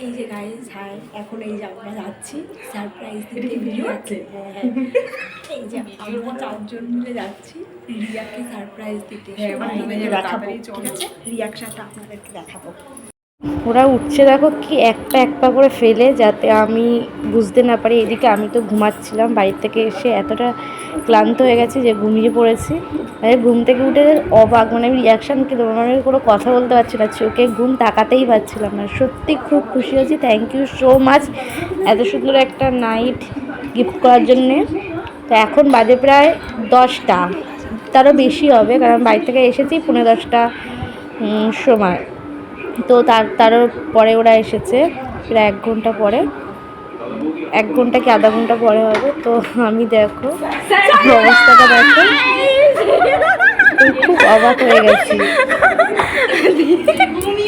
এই যে গাইস, হ্যাঁ এখন এই যে আমরা যাচ্ছি সারপ্রাইজ দিতে। ভিডিও আছে, হ্যাঁ হ্যাঁ। এই যে আমরা 4 জন মিলে যাচ্ছি রিয়াকে সারপ্রাইজ দিতে। দেখাবো, ঠিক আছে? রিয়াকশনটা আপনাদেরকে দেখাবো। ওরা উঠছে দেখো কি একটা এক পা করে ফেলে, যাতে আমি বুঝতে না পারি। এদিকে আমি তো ঘুমাচ্ছিলাম, বাড়ির থেকে এসে এতটা ক্লান্ত হয়ে গেছি যে ঘুমিয়ে পড়েছি। ঘুম থেকে উঠে অবাক, মানে আমি রিয়াকশান কি দেবো, মানে কোনো কথা বলতে পারছি না, চোখে ঘুম তাকাতেই পারছিলাম না। সত্যি খুব খুশি হয়েছি, থ্যাংক ইউ সো মাচ এত সুন্দর একটা নাইট গিফট করার জন্যে। তো এখন বাজে প্রায় 10টা, তারও বেশি হবে, কারণ বাড়ি থেকে এসেছি 10:45 সময়। তো তারও পরে ওরা এসেছে প্রায় 1 ঘন্টা পরে, 1 ঘন্টা কি আধা ঘন্টা পরে হবে। তো আমি দেখো অবস্থাটা দেখো, খুব অবাক হয়ে গেছি,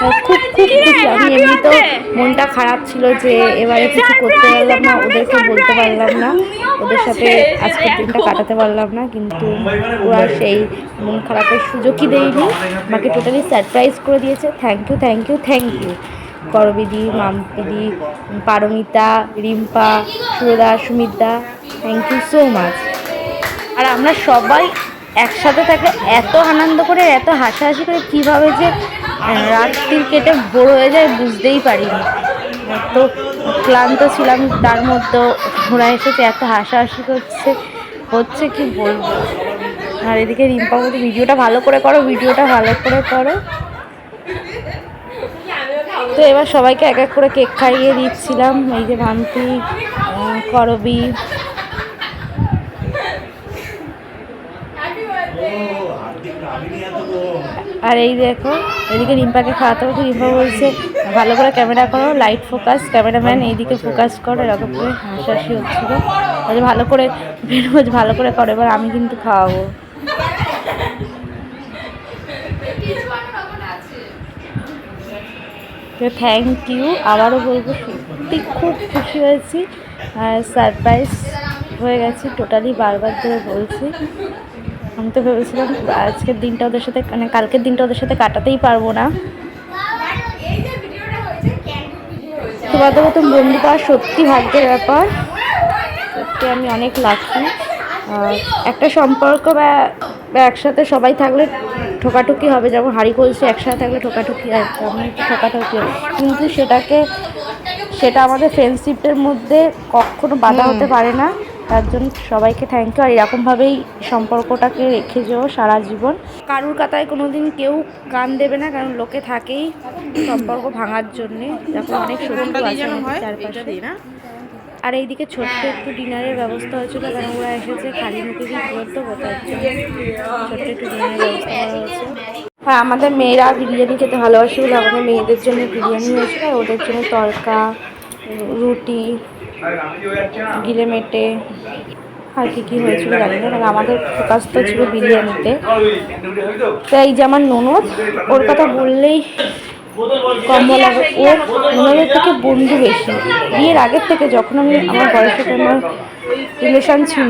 খুব খুশি। আমি এমনি তো মনটা খারাপ ছিল যে এবারে কিছু করতে পারলাম না, ওদেরকে বলতে পারলাম না, ওদের সাথে আজকের দিনটা কাটাতে পারলাম না, কিন্তু ওরা সেই মন খারাপের সুযোগই দেয়নি, আমাকে টোটালি সারপ্রাইজ করে দিয়েছে। Thank you thank you thank you করবিদি, মাম্পিদি, পারমিতা, রিম্পা, সুরদা, সুমিতদা, থ্যাংক ইউ সো মাচ। আর আমরা সবাই একসাথে থাকলে এত আনন্দ করে, এত হাসাহাসি করে, কীভাবে যে রাত্রি কেটে ভোর হয়ে যায় বুঝতেই পারিনি। তো ক্লান্ত ছিলাম, তার মধ্যেও ঘোরা এসেছে, এত হাসাহাসি হচ্ছে কি বলবো। আর এদিকে রিম্পা বলতে ভিডিওটা ভালো করে করো, ভিডিওটা ভালো করে করো। তো এবার সবাইকে এক এক করে কেক খাইয়ে দিচ্ছিলাম। এই যে ভান্তি, করবি, আর এই দেখো এদিকে রিম্পাকে খাওয়াতে হবে। রিম্পা বলছে ভালো করে ক্যামেরা করো, লাইট ফোকাস, ক্যামেরাম্যান এইদিকে ফোকাস করো, এরকম করে হাসাহাসি হচ্ছিলো। ভালো করে বেরোজ, ভালো করে করো, এবার আমি কিন্তু খাওয়াবো। তো থ্যাংক ইউ, আবারও বলবো সত্যি খুব খুশি হয়েছি, আর সারপ্রাইজ হয়ে গেছি টোটালি, বারবার ধরে বলছি। আমি তো ভেবেছিলাম আজকের দিনটা ওদের সাথে, মানে কালকের দিনটা ওদের সাথে কাটাতেই পারবো না। তোমাদের মতন বন্ধু পাওয়া সত্যি ভাগ্যের ব্যাপার, সত্যি আমি অনেক লাকি। একটা সম্পর্ক বা একসাথে সবাই থাকলে ঠোকাঠুকি হবে, যেমন হাঁড়ি কলসি একসাথে থাকলে ঠোকাঠুকি হয়, তেমন একটু ঠোকাঠুকি হয়, কিন্তু সেটা আমাদের ফ্রেন্ডশিপের মধ্যে কখনো বাধা হতে পারে না। তার জন্য সবাইকে থ্যাংক ইউ। আর এরকমভাবেই সম্পর্কটাকে রেখে যাও সারা জীবন। কারুর কথায় কোনো দিন কেউ কান দেবে না, কারণ লোকে থাকেই সম্পর্ক ভাঙার জন্যে, যখন অনেক শত্রু আছে আমাদের চারপাশে। আর এইদিকে ছোট্ট একটু ডিনারের ব্যবস্থা হয়েছিল, কারণ ওরা এসেছে খালি মুখে কি করতো, তার জন্য ছোট্ট একটু ডিনারের ব্যবস্থা করা হয়েছে। আর আমাদের মেয়েরা বিরিয়ানি খেতে ভালোবাসে বলে আমাদের মেয়েদের জন্য বিরিয়ানি হয়েছিল, আর ওদের জন্য তড়কা, রুটি, গিলে মেটে, আর কী হয়েছিল জানি না, কারণ আমাদের ফোকাস তো ছিল বিরিয়ানিতে। তো এই যে আমার ননদ, ওর কথা বললেই কম লাগে, ও ননদের থেকে বন্ধু বেশি। বিয়ের আগের থেকে যখন আমার বয়সের সাথে আমার রিলেশান ছিল,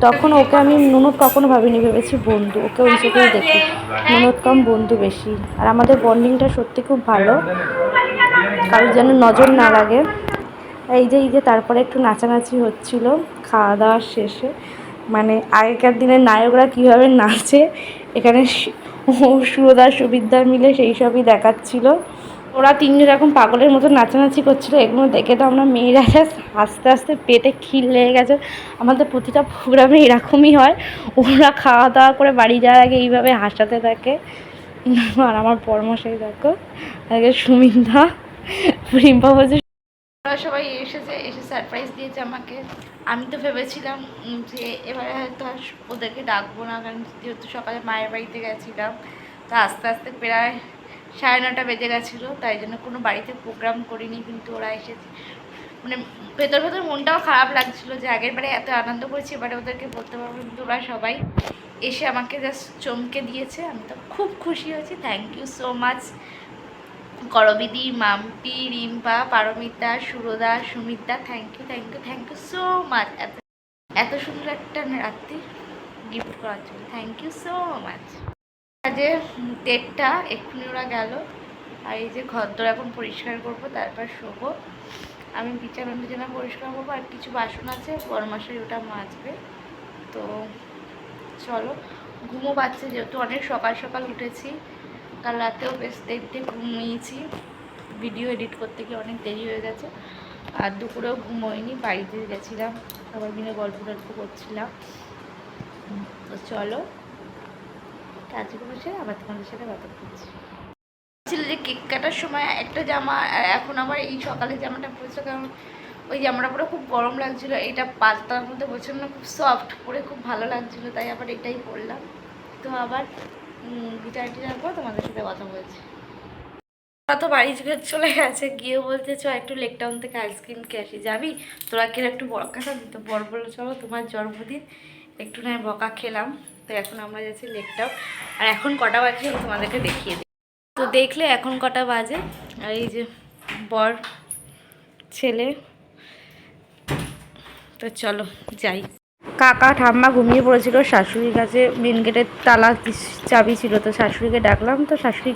তখন ওকে আমি ননদ কখনো ভাবিনি, ভেবেছি বন্ধু, ওকে ওই চোখেই দেখি, ননদ কম বন্ধু বেশি। আর আমাদের বন্ডিংটা সত্যি খুব ভালো, কারোর যেন নজর না লাগে। এই যে তারপরে একটু নাচানাচি হচ্ছিল খাওয়া দাওয়ার শেষে, মানে আগেকার দিনের নায়করা কীভাবে নাচে এখানে সুরদা সুবিদ্যা মিলে সেই সবই দেখাচ্ছিল। ওরা তিনজন এরকম পাগলের মতো নাচানাচি করছিলো, এগুলো দেখে তো আমরা মেয়েরা আস্তে আস্তে পেটে খিল লেগে গেছে। আমাদের প্রতিটা প্রোগ্রামে এরকমই হয়, ওরা খাওয়া দাওয়া করে বাড়ি যাওয়ার আগে এইভাবে হাসাতে থাকে। আর আমার পরামর্শই দেখো, আগে সুমিতা, রিম্পা বলছে ওরা সবাই এসে সারপ্রাইজ দিয়েছে আমাকে। আমি তো ভেবেছিলাম যে এবারে হয়তো আর ওদেরকে ডাকবো না, কারণ যেহেতু সকালে মায়ের বাড়িতে গেছিলাম, তো আস্তে আস্তে প্রায় 9:30 বেজে গেছিলো, তাই জন্য কোনো বাড়িতে প্রোগ্রাম করিনি। কিন্তু ওরা এসেছে, মানে ভেতর মনটাও খারাপ লাগছিলো যে আগের বারে এত আনন্দ করেছি, এবারে ওদেরকে বলতে পারবো, কিন্তু ওরা সবাই এসে আমাকে জাস্ট চমকে দিয়েছে। আমি তো খুব খুশি হয়েছি, থ্যাংক ইউ সো মাচ করবিদি, মাম্পি, রিম্পা, পারমিতা, সুরদা, Sumita, thank you so much এত সুন্দর একটা রাত্রি গিফট করার জন্য, থ্যাংক ইউ সো মাচ। যে 1:30 এক্ষুনি ওরা গেল, আর এই যে ঘরদোর এখন পরিষ্কার করবো, তারপর শোবো। আমি বিছানা পরিষ্কার করবো, আর কিছু বাসন আছে বড়মাশাই ওটা মাজবে। তো চলো, ঘুমও পাচ্ছে যেহেতু অনেক সকাল সকাল উঠেছি, কাল রাতেও বেশ দেরিতে ঘুমিয়েছি, ভিডিও এডিট করতে গিয়ে অনেক দেরি হয়ে গেছে। আর দুপুরেও ঘুম হয়নি, বাড়িতে গেছিলাম, সবাই মিলে গল্প টল্প করছিলাম। তো চলো কাজগুলো বসে আবার তোমাদের সাথে কথা বলছি। ছিল যে কেক কাটার সময় একটা জামা, এখন আমার এই সকালে জামাটা পরেছে, কারণ ওই জামাটা পরে খুব গরম লাগছিল, এটা পাতলার মধ্যে বলছিলাম না, খুব সফট পরে খুব ভালো লাগছিলো, তাই আবার এটাই পরলাম। তো আবার টিটার পর তোমাদের সাথে কথা বলছি। ওরা তো বাড়ি চলে গেছে, গিয়ে বলতে চ একটু লেক টাউন থেকে আইসক্রিম খেয়ে আসি, যাবি তোরা কিনা একটু বকা খাবি? তো বড় বললো চলো তোমার জন্মদিন, একটু নয় বকা খেলাম। তো এখন আমরা যাচ্ছি লেক টাউন। আর এখন কটা বাজে তোমাদেরকে দেখিয়ে দিই। তো দেখলে এখন কটা বাজে, আর এই যে বর ছেলে। তো চলো যাই। কাকা ঠাম্মা ঘুমিয়ে পড়েছিল, শাশুড়ির কাছে মেন গেটের তালা চাবি ছিল, তো শাশুড়িকে ডাকলাম, তো শাশুড়ি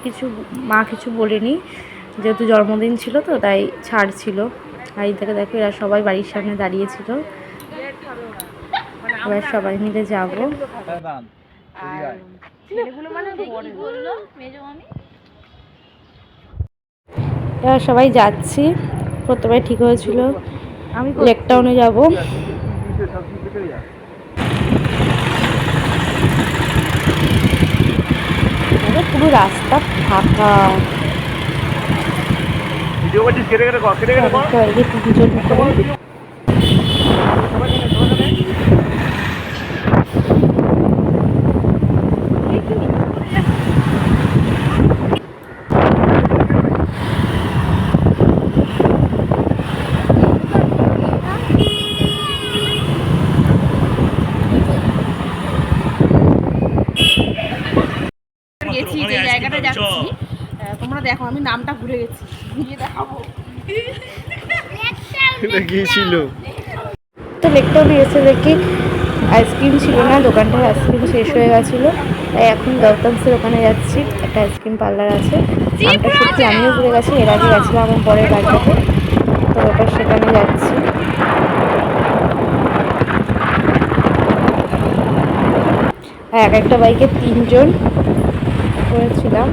মা কিছু বলেনি, যেহেতু জন্মদিন ছিল তো তাই ছাড় ছিল। আর এই থেকে দেখো এরা সবাই বাড়ির সামনে দাঁড়িয়েছিল, এবার সবাই মিলে যাবো। এবার সবাই যাচ্ছি, প্রথমে ঠিক হয়েছিল লেক টাউনে যাবো। পুরো রাস্তা ফাঁকা, গেছি যে জায়গাটা যাচ্ছি, তোমরা দেখো, আমি নামটা ভুলে গেছি, ঘুরিয়ে দেখাবো। গিয়েছিল তো লেকটাউনে এসে দেখি আইসক্রিম ছিল না, দোকানটার আইসক্রিম শেষ হয়ে গেছিলো, তাই এখন গৌতমসের ওখানে যাচ্ছি, একটা আইসক্রিম পার্লার আছে, নামটা সত্যি আমিও ভুলে গেছি, এর আগে গেছিলাম আমার পরের বাড়িতে, তো ওটা সেখানে যাচ্ছি। এক একটা বাইকে 3 জন করেছিলাম,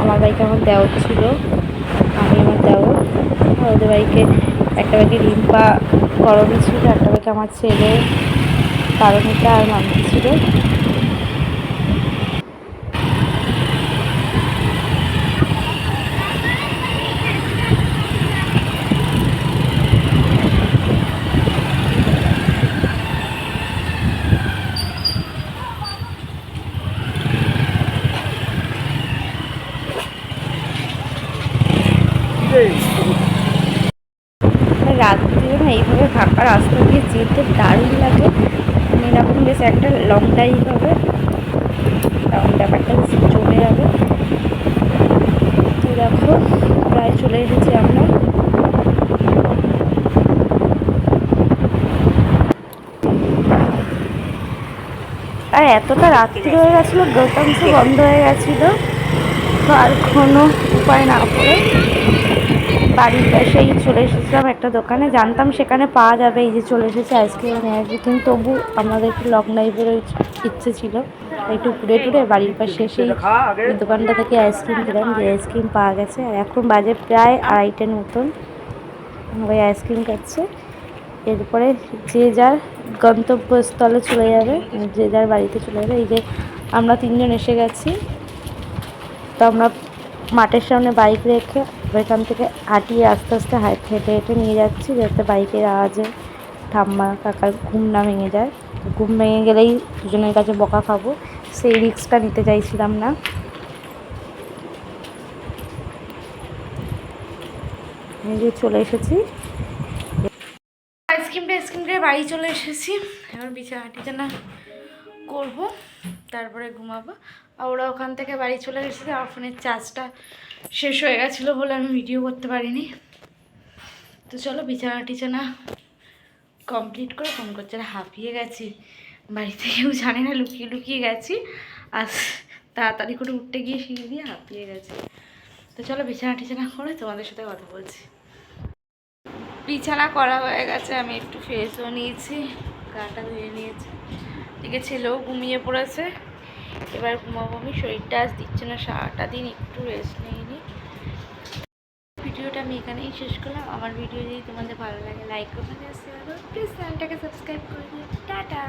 আমার বাইকে আমার দেওর ছিল, আমি আমার দেওর, আর ওদের বাইকে একটা বাইকে রিম্পা গরমে ছিল, একটা বাইকে আমার ছেলে কারণটা আর মানতে ছিল। রাত্রিও না এইভাবে ফাঁকা রাস্তা দিয়ে যেতে দারুণ লাগে, মানে এরকম বেশ একটা লং ড্রাইভ হবে, তখন ব্যাপারটা বেশ জমে যাবে। তো দেখো প্রায় চলে এসেছি আমরা। আর এতটা রাত্রি হয়ে গেছিলো, গৌতমসে বন্ধ হয়ে গেছিলো, তো আর কোনো উপায় না করে বাড়ির পাশেই চলে এসেছিলাম একটা দোকানে, জানতাম সেখানে পাওয়া যাবে, এই যে চলে এসেছে আইসক্রিম নিয়ে, কিন্তু তবু আমাদের একটু লং ড্রাইভের ইচ্ছে ছিল, একটু ঘুরে টুরে বাড়ির পাশে এসেই এই দোকানটা থেকে আইসক্রিম খেলাম, যে আইসক্রিম পাওয়া গেছে। আর এখন বাজে প্রায় 2:30 মতন, ওই আইসক্রিম খাচ্ছে, এরপরে যে যার গন্তব্যস্থলে চলে যাবে, যে যার বাড়িতে চলে যাবে। এই যে আমরা 3 জন এসে গেছি, তো আমরা মাঠের সামনে বাইক রেখে ওইখান থেকে হাঁটিয়ে আস্তে আস্তে হেঁটে হেঁটে নিয়ে যাচ্ছি, যাতে বাইকের আওয়াজে ঠাম্মা কাকার ঘুম না ভেঙে যায়। ঘুম ভেঙে গেলেই দুজনের কাছে বকা খাবো, সেই রিস্কটা নিতে চাইছিলাম না। এই যে চলে এসেছি, আইসক্রিম খেয়ে বাড়ি চলে এসেছি, এবার বিছানা করবো, তারপরে ঘুমাবো। আর ওরা ওখান থেকে বাড়ি চলে গেছে, আমার ফোনের চার্জটা শেষ হয়ে গেছিলো বলে আমি ভিডিও করতে পারিনি। তো চলো বিছানা কমপ্লিট করে ফোন করছে, হাঁপিয়ে গেছি, বাড়িতে কেউ জানে না, লুকিয়ে লুকিয়ে গেছি, আর তাড়াতাড়ি করে উঠতে গিয়ে সিঁড়ি দিয়ে হাঁপিয়ে গেছে। তো তো চলো বিছানা টিছানা করে তোমাদের সাথে কথা বলছি। বিছানা করা হয়ে গেছে, আমি একটু ফ্রেশও নিয়েছি, গাটা ধুয়ে নিয়েছি। এদিকে ছেলেও ঘুমিয়ে পড়েছে, এবার ঘুমাবো আমি। শরীরটা আজ দিচ্ছে না, সারাটা দিন একটু রেস্ট নিইনি। ভিডিওটা আমি এখানেই শেষ করলাম। আমার ভিডিও যদি তোমাদের ভালো লাগে লাইক করবেন, প্লিজ চ্যানেলটাকে সাবস্ক্রাইব করে দিও। টাটা।